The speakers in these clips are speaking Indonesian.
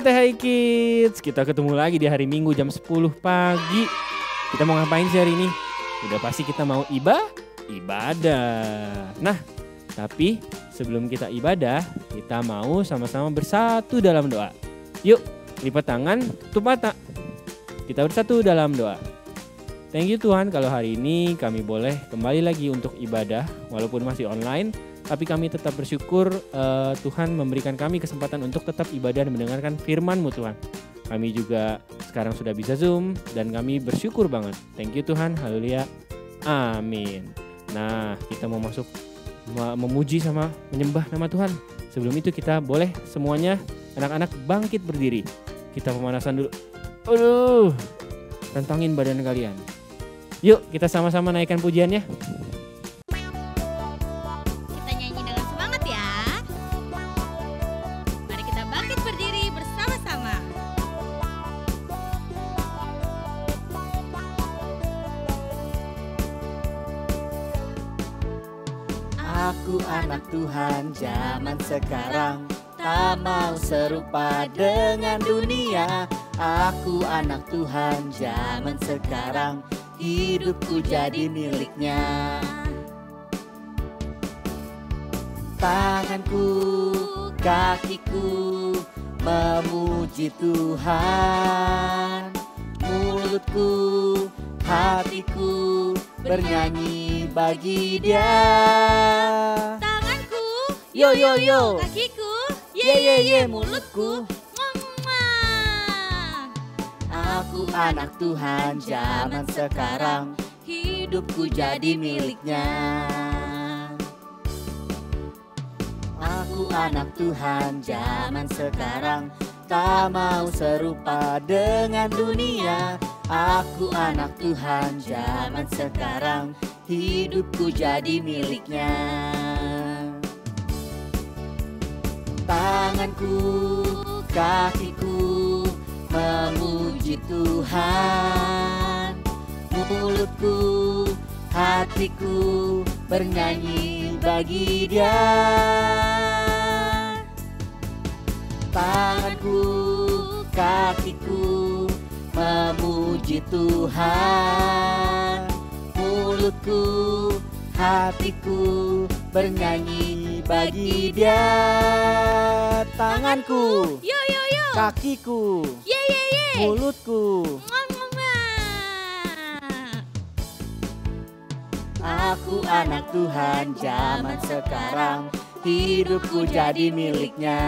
THI Kids, kita ketemu lagi di hari Minggu jam 10 pagi. Kita mau ngapain sih hari ini? Udah pasti kita mau ibadah. Nah, tapi sebelum kita ibadah, kita mau sama-sama bersatu dalam doa. Yuk, lipat tangan, tutup mata. Kita bersatu dalam doa. Thank you Tuhan kalau hari ini kami boleh kembali lagi untuk ibadah walaupun masih online. Tapi kami tetap bersyukur Tuhan memberikan kami kesempatan untuk tetap ibadah dan mendengarkan firman-Mu Tuhan. Kami juga sekarang sudah bisa Zoom dan kami bersyukur banget. Thank you Tuhan, haleluya, amin. Nah, kita mau masuk memuji sama menyembah nama Tuhan. Sebelum itu kita boleh semuanya anak-anak bangkit berdiri. Kita pemanasan dulu. Aduh, tentangin badan kalian. Yuk kita sama-sama naikkan pujiannya. Aku anak Tuhan zaman sekarang, tak mau serupa dengan dunia. Aku anak Tuhan zaman sekarang, hidupku jadi miliknya. Tanganku, kakiku memuji Tuhan. Mulutku, hatiku bernyanyi bagi Dia. Tanganku, yo yo yo, kakiku, ye mulutku. Aku anak Tuhan zaman sekarang, hidupku jadi miliknya. Aku anak Tuhan zaman sekarang, tak mau serupa dengan dunia. Aku anak Tuhan zaman sekarang, hidupku jadi miliknya. Tanganku, kakiku memuji Tuhan. Mulutku, hatiku bernyanyi bagi Dia. Tanganku, kakiku memuji Tuhan. Mulutku, hatiku bernyanyi bagi Dia. Tanganku, yo yo yo, kakiku, ye mulutku. Aku anak Tuhan zaman sekarang, hidupku jadi miliknya.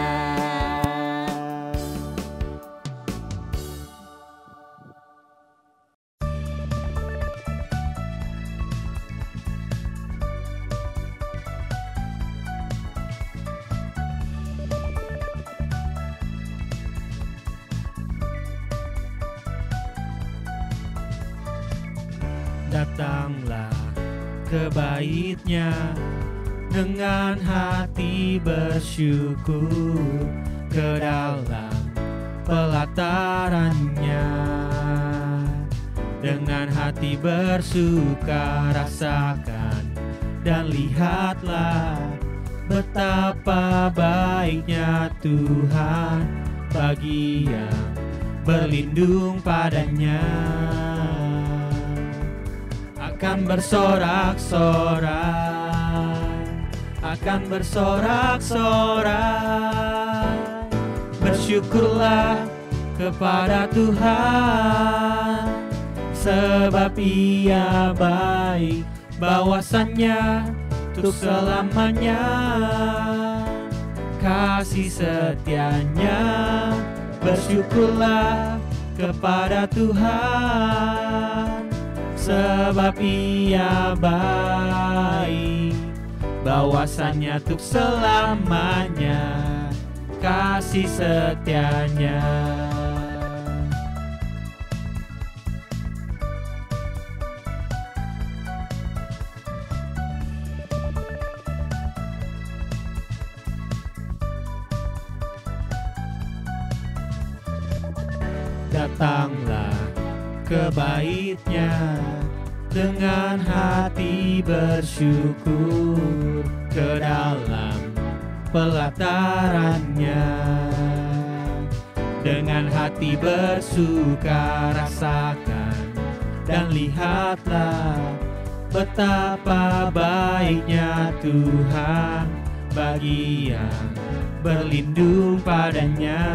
Datanglah ke bait-Nya dengan hati bersyukur, ke dalam pelataran-Nya dengan hati bersuka. Rasakan dan lihatlah betapa baiknya Tuhan bagi yang berlindung padanya. Akan bersorak-sorai, akan bersorak-sorai. Bersyukurlah kepada Tuhan, sebab Ia baik, bahwasannya untuk selamanya. Kasih setianya, bersyukurlah kepada Tuhan, sebab Ia baik, bahwasannya untuk selamanya. Kasih setianya. Datanglah ke bait-Nya dengan hati bersyukur, ke dalam pelataran-Nya Dengan hati bersuka rasakan dan lihatlah betapa baiknya Tuhan bagi yang berlindung padanya.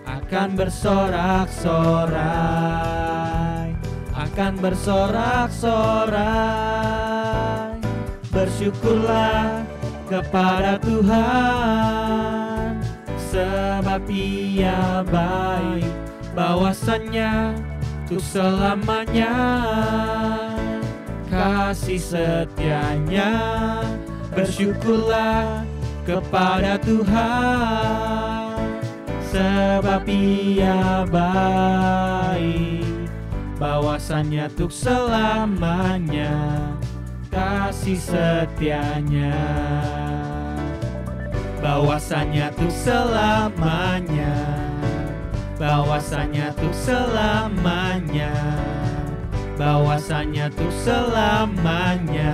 Akan bersorak-sorai, akan bersorak-sorai. Bersyukurlah kepada Tuhan, sebab Ia baik, bahwasannya untuk selamanya kasih setianya. Bersyukurlah kepada Tuhan, sebab Ia baik, bahwasannya untuk selamanya kasih setianya. Bahwasannya untuk selamanya, bahwasannya untuk selamanya, bahwasannya untuk selamanya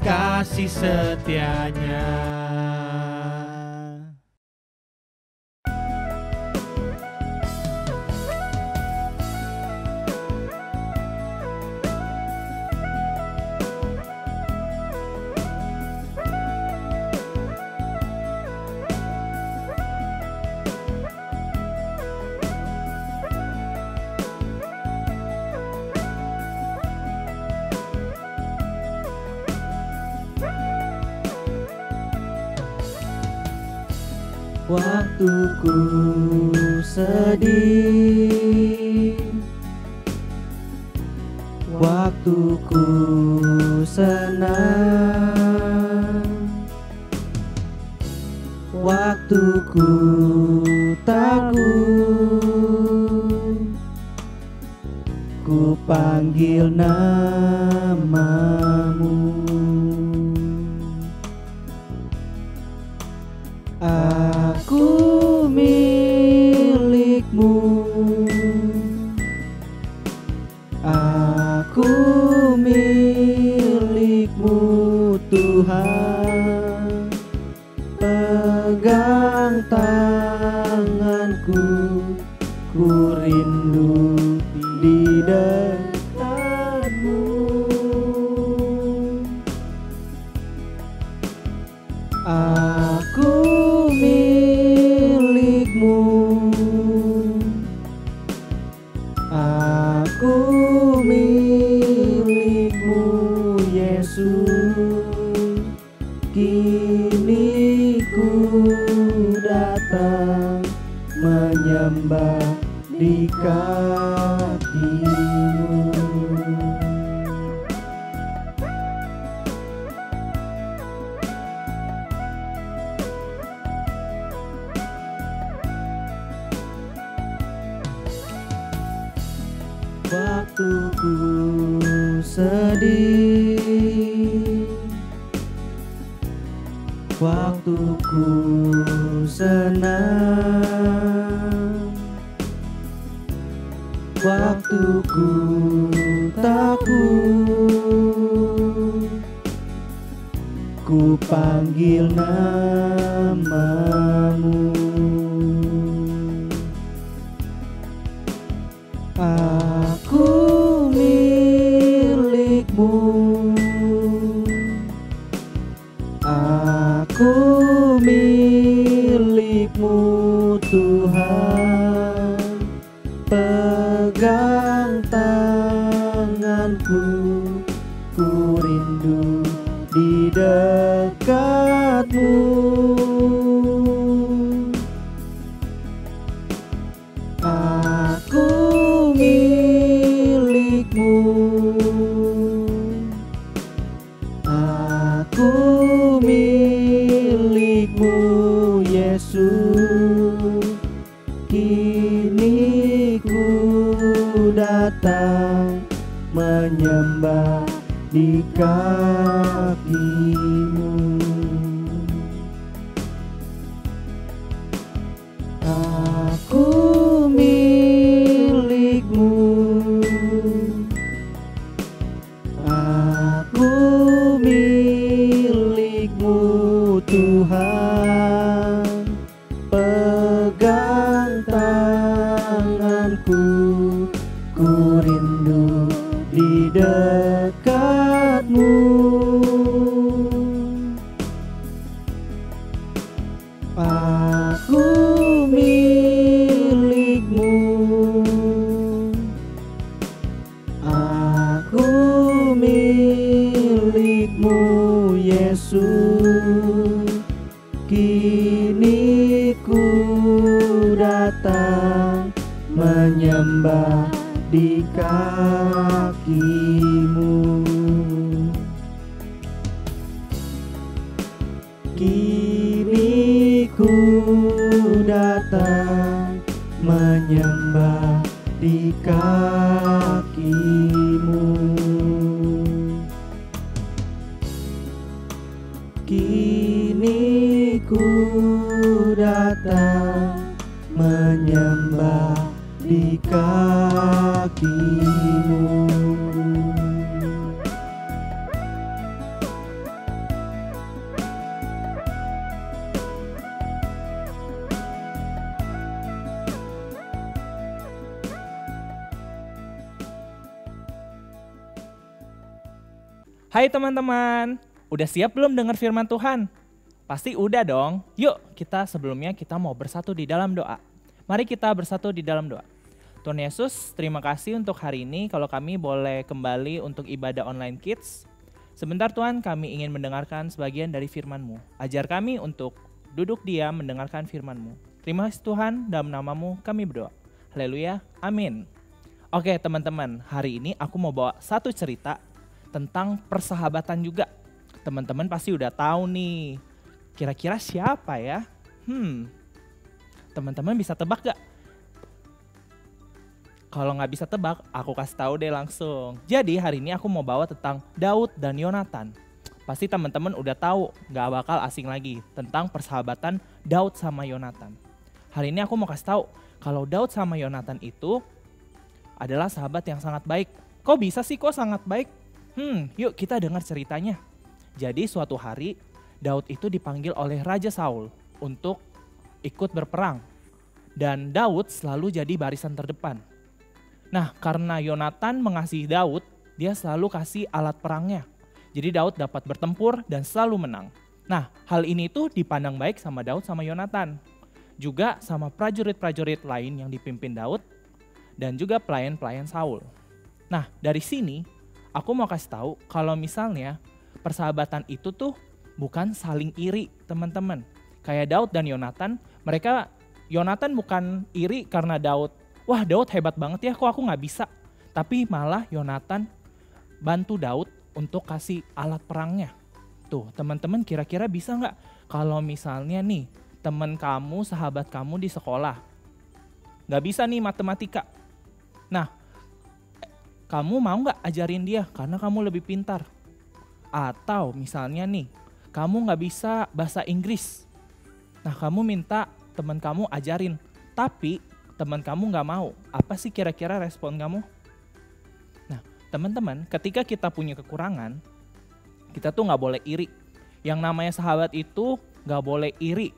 kasih setianya. Waktuku sedih, waktuku senang, waktuku takut, ku panggil namamu. Aku milikmu, aku milikmu Tuhan. Pegang tanganku, ku rindu di dekatmu. Aku milikmu, aku milikmu Yesus. Kini ku datang menyembah di kakimu. Waktuku sedih, waktuku senang, waktuku takut, ku panggil namamu. Aku milikmu, aku milikmu Tuhan. Pegang tanganku, ku rindu di dekatmu. Aku milikmu, aku milikmu Yesus. Kini ku datang menyembah di kakimu. Aku milikmu, aku milikmu Tuhan. ku rindu di dekatmu. Aku milikmu, aku milikmu Yesus. Kini ku datang menyembah di kakimu. Kini ku datang menyembah di kakimu. Kini ku datang menyembah di kakimu. Hai teman-teman, udah siap belum dengar firman Tuhan? Pasti udah dong. Yuk, sebelumnya kita mau bersatu di dalam doa. Mari kita bersatu di dalam doa. Tuhan Yesus, terima kasih untuk hari ini kalau kami boleh kembali untuk ibadah online kids. Sebentar Tuhan, kami ingin mendengarkan sebagian dari firman-Mu. Ajar kami untuk duduk diam mendengarkan firman-Mu. Terima kasih Tuhan, dalam nama-Mu kami berdoa. Haleluya, amin. Oke teman-teman, hari ini aku mau bawa satu cerita tentang persahabatan juga. Teman-teman pasti udah tahu nih, kira-kira siapa ya? Teman-teman bisa tebak gak? Kalau nggak bisa tebak, aku kasih tahu deh langsung. Jadi hari ini aku mau bawa tentang Daud dan Yonatan. Pasti teman-teman udah tahu, nggak bakal asing lagi tentang persahabatan Daud sama Yonatan. Hari ini aku mau kasih tahu kalau Daud sama Yonatan itu adalah sahabat yang sangat baik. Kok bisa sih kok sangat baik? Yuk kita dengar ceritanya. Jadi suatu hari Daud itu dipanggil oleh Raja Saul untuk ikut berperang. Dan Daud selalu jadi barisan terdepan. Nah karena Yonatan mengasihi Daud, dia selalu kasih alat perangnya. Jadi Daud dapat bertempur dan selalu menang. Nah hal ini tuh dipandang baik sama Daud sama Yonatan. Juga sama prajurit-prajurit lain yang dipimpin Daud. Dan juga pelayan-pelayan Saul. Nah dari sini aku mau kasih tahu kalau misalnya persahabatan itu tuh bukan saling iri teman-teman. Kayak Daud dan Yonatan, Yonatan bukan iri karena Daud, wah Daud hebat banget ya kok aku gak bisa. Tapi malah Yonatan bantu Daud untuk kasih alat perangnya. Tuh teman-teman kira-kira bisa gak kalau misalnya nih teman kamu, sahabat kamu di sekolah gak bisa nih matematika. Nah kamu mau gak ajarin dia karena kamu lebih pintar? Atau misalnya nih, kamu gak bisa bahasa Inggris. Nah kamu minta teman kamu ajarin, tapi teman kamu gak mau. Apa sih kira-kira respon kamu? Nah teman-teman, ketika kita punya kekurangan, kita tuh gak boleh iri. Yang namanya sahabat itu gak boleh iri.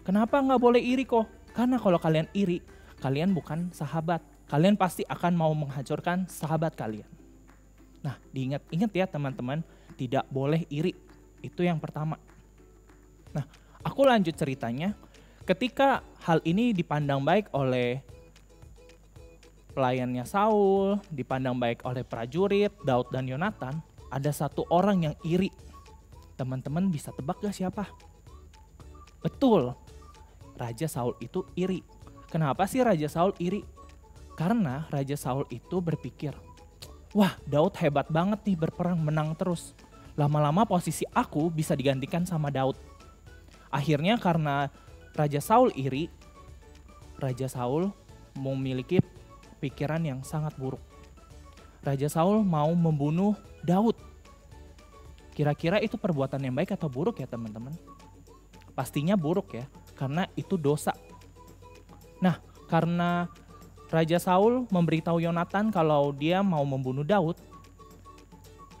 Kenapa gak boleh iri kok? Karena kalau kalian iri, kalian bukan sahabat. Kalian pasti akan mau menghancurkan sahabat kalian. Nah, ingat ya teman-teman, tidak boleh iri. Itu yang pertama. Nah, aku lanjut ceritanya. Ketika hal ini dipandang baik oleh pelayannya Saul, dipandang baik oleh prajurit, Daud dan Yonatan, ada satu orang yang iri. Teman-teman bisa tebak gak siapa? Betul, Raja Saul itu iri. Kenapa sih Raja Saul iri? Karena Raja Saul itu berpikir, wah Daud hebat banget nih berperang menang terus. Lama-lama posisi aku bisa digantikan sama Daud. Akhirnya karena Raja Saul iri, Raja Saul memiliki pikiran yang sangat buruk. Raja Saul mau membunuh Daud. Kira-kira itu perbuatan yang baik atau buruk ya teman-teman? Pastinya buruk ya, karena itu dosa. Nah, karena Raja Saul memberitahu Yonatan kalau dia mau membunuh Daud,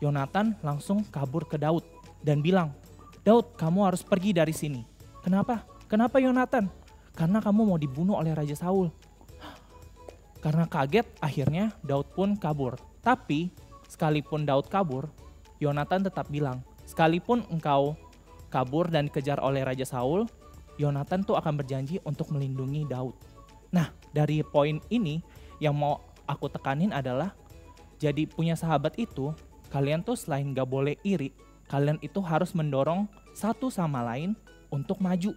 Yonatan langsung kabur ke Daud dan bilang, Daud kamu harus pergi dari sini. Kenapa? Kenapa Yonatan? Karena kamu mau dibunuh oleh Raja Saul. Karena kaget, akhirnya Daud pun kabur. Tapi sekalipun Daud kabur, Yonatan tetap bilang, sekalipun engkau kabur dan dikejar oleh Raja Saul, Yonatan tuh akan berjanji untuk melindungi Daud. Nah, dari poin ini yang mau aku tekanin adalah, jadi punya sahabat itu, kalian tuh selain gak boleh iri, kalian itu harus mendorong satu sama lain untuk maju.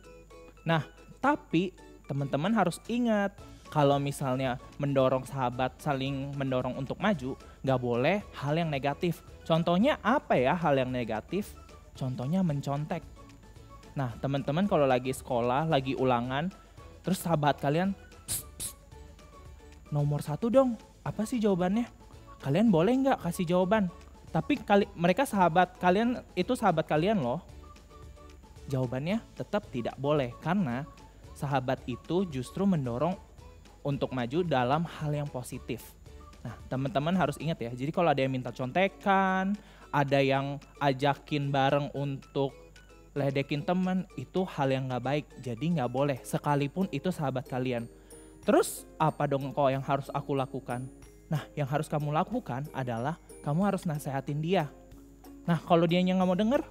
Nah, tapi teman-teman harus ingat, kalau misalnya mendorong sahabat saling mendorong untuk maju, gak boleh hal yang negatif. Contohnya apa ya hal yang negatif? Contohnya mencontek. Nah, teman-teman kalau lagi sekolah, lagi ulangan, terus sahabat kalian, "Psst, psst, nomor 1 dong, apa sih jawabannya?" Kalian boleh nggak kasih jawaban? Tapi mereka sahabat kalian, itu sahabat kalian loh. Jawabannya tetap tidak boleh, karena sahabat itu justru mendorong untuk maju dalam hal yang positif. Nah, teman-teman harus ingat ya, jadi kalau ada yang minta contekan, ada yang ajakin bareng untuk ledekin teman, itu hal yang gak baik, jadi gak boleh, sekalipun itu sahabat kalian. Terus apa dong kok yang harus aku lakukan? Nah, yang harus kamu lakukan adalah kamu harus nasehatin dia. Nah, kalau dia gak mau denger,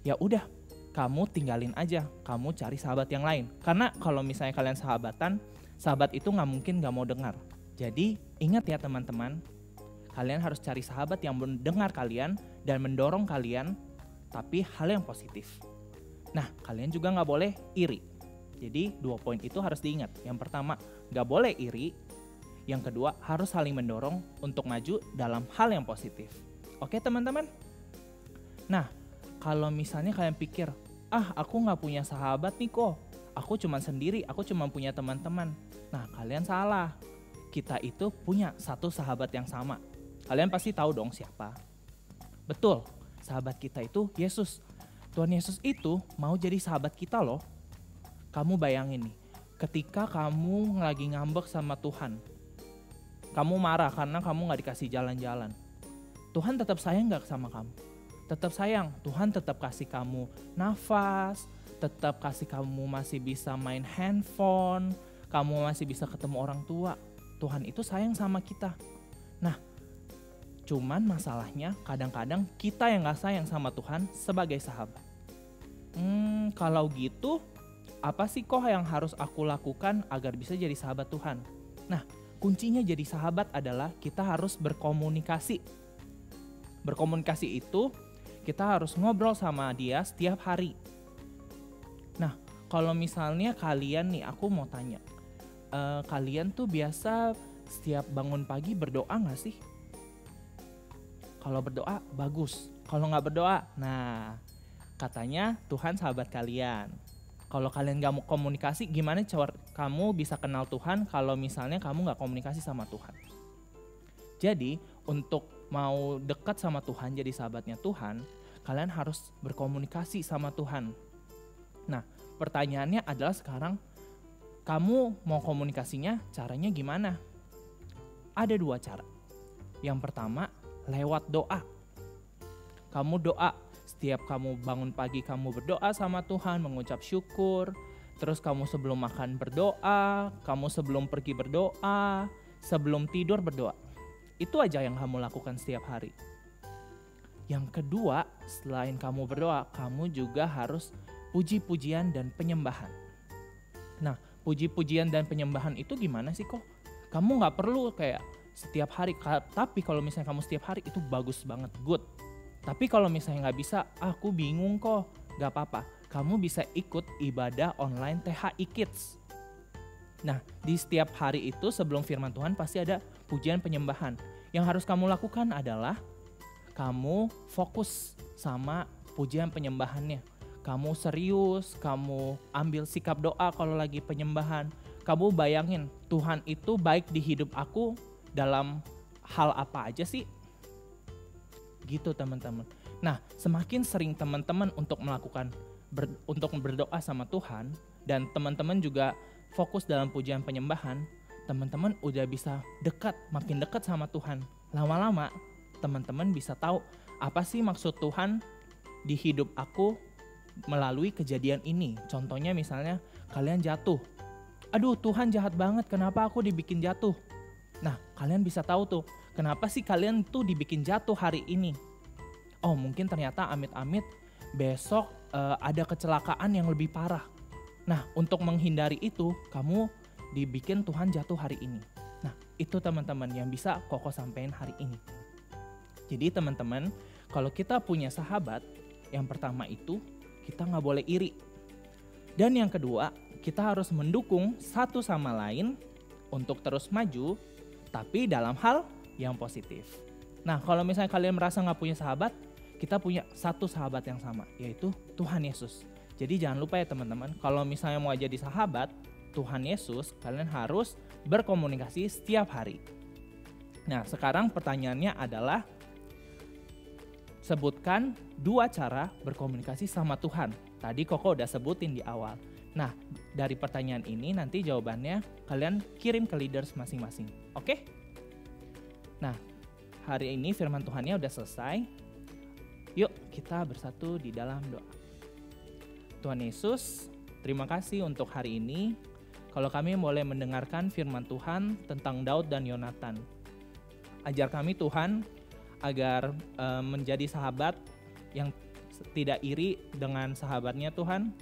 ya udah, kamu tinggalin aja, kamu cari sahabat yang lain. Karena kalau misalnya kalian sahabatan, sahabat itu gak mungkin gak mau dengar. Jadi ingat ya teman-teman, kalian harus cari sahabat yang mendengar kalian dan mendorong kalian, tapi hal yang positif. Nah, kalian juga gak boleh iri. Jadi 2 poin itu harus diingat. Yang pertama, gak boleh iri. Yang kedua, harus saling mendorong untuk maju dalam hal yang positif. Oke teman-teman? Nah, kalau misalnya kalian pikir, aku gak punya sahabat nih kok. Aku cuma sendiri, aku cuma punya teman-teman. Nah, kalian salah. Kita itu punya satu sahabat yang sama. Kalian pasti tahu dong siapa. Betul, sahabat kita itu Yesus. Tuhan Yesus itu mau jadi sahabat kita loh. Kamu bayangin nih, ketika kamu lagi ngambek sama Tuhan, kamu marah karena kamu gak dikasih jalan-jalan. Tuhan tetap sayang gak sama kamu? Tetap sayang, Tuhan tetap kasih kamu nafas, tetap kasih kamu masih bisa main handphone, kamu masih bisa ketemu orang tua. Tuhan itu sayang sama kita. Nah, cuman masalahnya kadang-kadang kita yang gak sayang sama Tuhan sebagai sahabat. Kalau gitu, apa sih kok yang harus aku lakukan agar bisa jadi sahabat Tuhan? Nah, kuncinya jadi sahabat adalah kita harus berkomunikasi. Berkomunikasi itu kita harus ngobrol sama dia setiap hari. Nah, kalau misalnya kalian nih, aku mau tanya, kalian tuh biasa setiap bangun pagi berdoa gak sih? Kalau berdoa bagus, kalau gak berdoa, nah katanya Tuhan sahabat kalian. Kalau kalian gak mau komunikasi, gimana cara kamu bisa kenal Tuhan kalau misalnya kamu gak komunikasi sama Tuhan? Jadi untuk mau dekat sama Tuhan, jadi sahabatnya Tuhan, kalian harus berkomunikasi sama Tuhan. Nah, pertanyaannya adalah sekarang, kamu mau komunikasinya caranya gimana? Ada 2 cara. Yang pertama, lewat doa. Kamu doa, setiap kamu bangun pagi kamu berdoa sama Tuhan, mengucap syukur. Terus kamu sebelum makan berdoa, kamu sebelum pergi berdoa, sebelum tidur berdoa. Itu aja yang kamu lakukan setiap hari. Yang kedua, selain kamu berdoa, kamu juga harus puji-pujian dan penyembahan. Nah, puji-pujian dan penyembahan itu gimana sih kok? Kamu gak perlu kayak setiap hari, tapi kalau misalnya kamu setiap hari itu bagus banget, good. Tapi kalau misalnya gak bisa, aku bingung kok, gak apa-apa. Kamu bisa ikut ibadah online THI Kids. Nah, di setiap hari itu sebelum firman Tuhan pasti ada pujian penyembahan. Yang harus kamu lakukan adalah kamu fokus sama pujian penyembahannya. Kamu serius, kamu ambil sikap doa kalau lagi penyembahan. Kamu bayangin Tuhan itu baik di hidup aku dalam hal apa aja sih? Gitu teman-teman. Nah, semakin sering teman-teman untuk untuk berdoa sama Tuhan, dan teman-teman juga fokus dalam pujian penyembahan, teman-teman udah bisa makin dekat sama Tuhan. Lama-lama teman-teman bisa tahu apa sih maksud Tuhan di hidup aku melalui kejadian ini. Contohnya misalnya kalian jatuh. Aduh, Tuhan jahat banget, kenapa aku dibikin jatuh? Nah, kalian bisa tahu tuh, kenapa sih kalian tuh dibikin jatuh hari ini? Oh, mungkin ternyata amit-amit besok ada kecelakaan yang lebih parah. Nah, untuk menghindari itu, kamu dibikin Tuhan jatuh hari ini. Nah, itu teman-teman yang bisa Koko sampaikan hari ini. Jadi teman-teman, kalau kita punya sahabat, yang pertama itu kita nggak boleh iri. Dan yang kedua, kita harus mendukung satu sama lain untuk terus maju, tapi dalam hal yang positif. Nah, kalau misalnya kalian merasa nggak punya sahabat, kita punya satu sahabat yang sama, yaitu Tuhan Yesus. Jadi jangan lupa ya teman-teman, kalau misalnya mau jadi sahabat Tuhan Yesus, kalian harus berkomunikasi setiap hari. Nah, sekarang pertanyaannya adalah, sebutkan 2 cara berkomunikasi sama Tuhan. Tadi Koko udah sebutin di awal. Nah, dari pertanyaan ini nanti jawabannya kalian kirim ke leaders masing-masing. Oke? Nah, hari ini firman Tuhannya udah selesai. Yuk kita bersatu di dalam doa. Tuhan Yesus, terima kasih untuk hari ini. Kalau kami boleh mendengarkan firman Tuhan tentang Daud dan Yonatan. Ajar kami Tuhan agar menjadi sahabat yang tidak iri dengan sahabatnya Tuhan.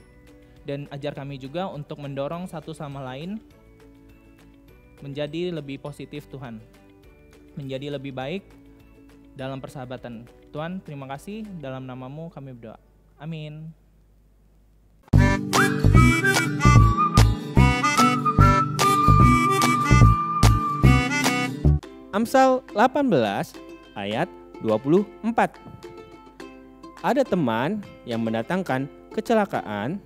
Dan ajar kami juga untuk mendorong satu sama lain menjadi lebih positif Tuhan. Menjadi lebih baik dalam persahabatan. Tuhan, terima kasih, dalam nama-Mu kami berdoa. Amin. Amsal 18 ayat 24. Ada teman yang mendatangkan kecelakaan,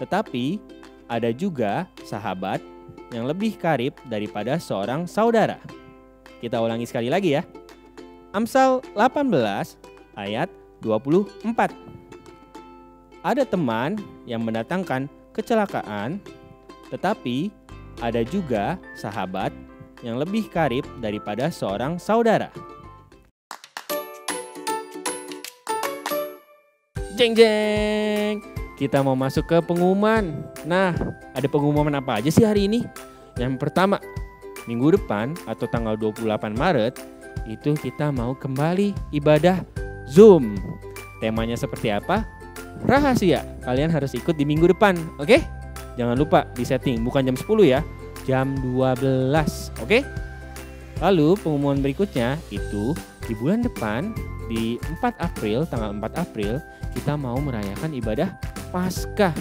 tetapi ada juga sahabat yang lebih karib daripada seorang saudara. Kita ulangi sekali lagi ya. Amsal 18 ayat 24. Ada teman yang mendatangkan kecelakaan, tetapi ada juga sahabat yang lebih karib daripada seorang saudara. Jeng jeng, kita mau masuk ke pengumuman. Nah, ada pengumuman apa aja sih hari ini? Yang pertama, minggu depan atau tanggal 28 Maret itu kita mau kembali ibadah Zoom. Temanya seperti apa? Rahasia. Kalian harus ikut di minggu depan, oke? Jangan lupa di setting, bukan jam 10 ya, jam 12, oke? Lalu pengumuman berikutnya itu di bulan depan, di 4 April, tanggal 4 April, kita mau merayakan ibadah Paskah.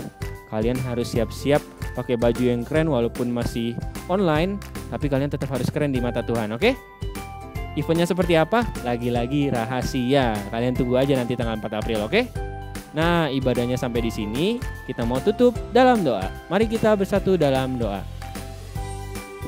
Kalian harus siap-siap pakai baju yang keren walaupun masih online, tapi kalian tetap harus keren di mata Tuhan, oke? Eventnya seperti apa? Lagi-lagi rahasia. Kalian tunggu aja nanti tanggal 4 April, oke? Nah, ibadahnya sampai di sini. Kita mau tutup dalam doa. Mari kita bersatu dalam doa.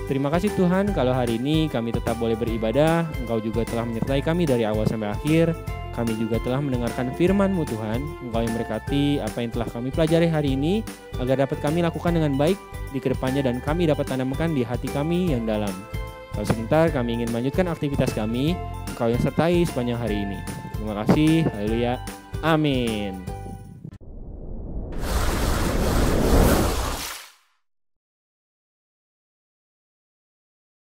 Terima kasih Tuhan kalau hari ini kami tetap boleh beribadah. Engkau juga telah menyertai kami dari awal sampai akhir. Kami juga telah mendengarkan firman-Mu Tuhan. Engkau yang berkati apa yang telah kami pelajari hari ini, agar dapat kami lakukan dengan baik di kedepannya dan kami dapat tanamkan di hati kami yang dalam. Kalau sebentar kami ingin melanjutkan aktivitas kami, Engkau yang sertai sepanjang hari ini. Terima kasih, haleluya, amin.